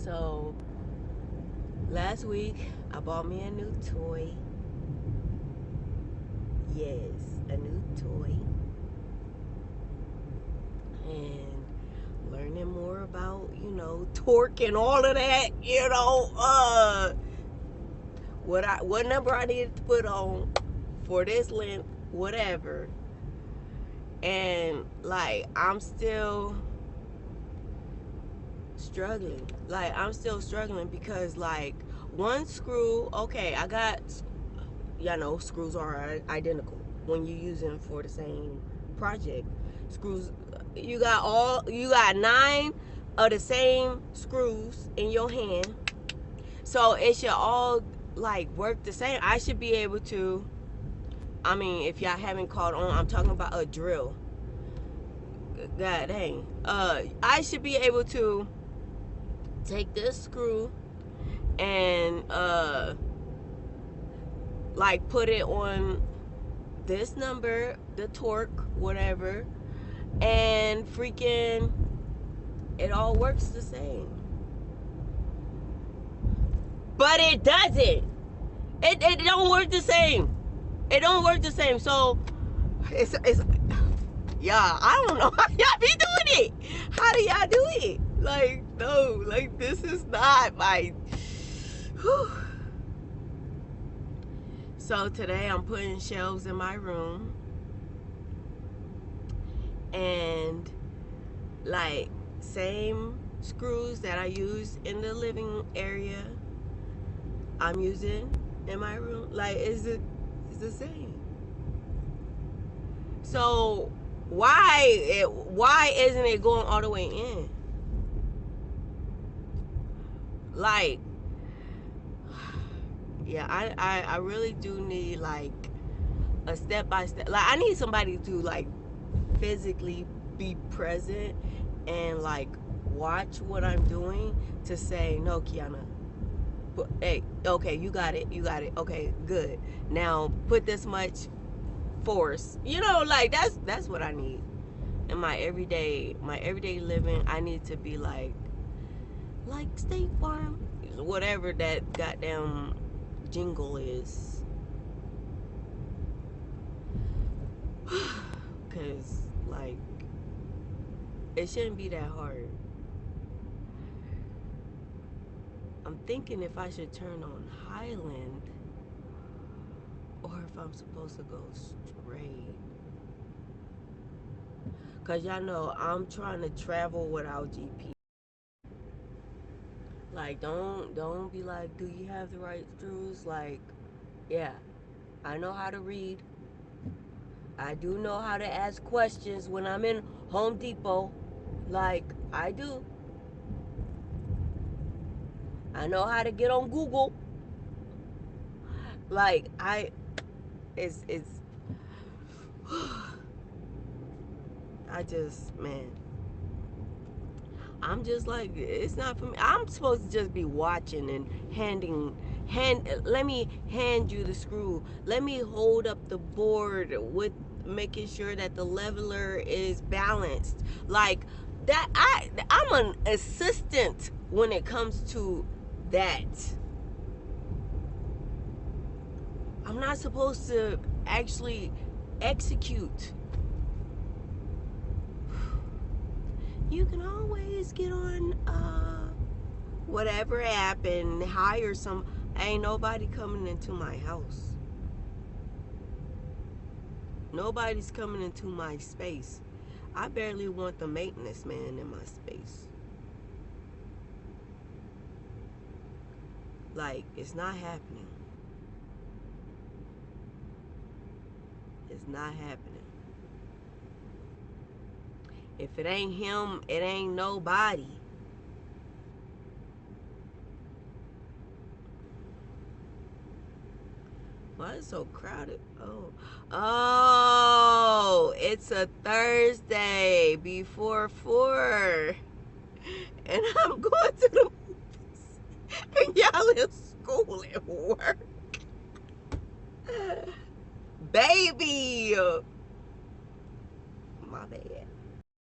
So last week I bought me a new toy. Yes, a new toy. And learning more about, torque and all of that, what number I needed to put on for this length, whatever. And like I'm still struggling. Because like one screw, okay, I got, screws are identical when you're using for the same project. Screws, you got 9 of the same screws in your hand, so it should all like work the same. I should be able to, if y'all haven't caught on, I'm talking about a drill. God dang. I should be able to take this screw and like put it on this number, the torque, whatever, and freaking it all works the same. But it doesn't. It don't work the same. It don't work the same. So it's yeah, I don't know how y'all be doing it. How do y'all do it? Like, no, like this is not my whew. So today I'm putting shelves in my room, and like same screws that I use in the living area, I'm using in my room. Like it's the same. So why isn't it going all the way in? Like, yeah, I really do need like a step-by-step. Like I need somebody to like physically be present and like watch what I'm doing to say, no, Kiana, hey, okay, you got it, okay, good, now put this much force, like that's what I need in my everyday living. I need to be like State Farm, whatever that goddamn jingle is, because like it shouldn't be that hard. I'm thinking if I should turn on Highland or if I'm supposed to go straight, because y'all know I'm trying to travel without GPS. Like, don't be like, do you have the right screws? Like, yeah, I know how to read. I do know how to ask questions when I'm in Home Depot. Like, I do. I know how to get on Google. Like, it's I just, man, I'm just like, it's not for me. I'm supposed to just be watching and let me hand you the screw. Let me hold up the board with making sure that the leveler is balanced. Like that, I'm an assistant when it comes to that. I'm not supposed to actually execute. You can always get on whatever app and hire some. Ain't nobody coming into my house. Nobody's coming into my space. I barely want the maintenance man in my space. Like, it's not happening. It's not happening. If it ain't him, it ain't nobody. Why is it so crowded? Oh, it's a Thursday before 4. And I'm going to the movies. And y'all in school and work. Baby. My bad.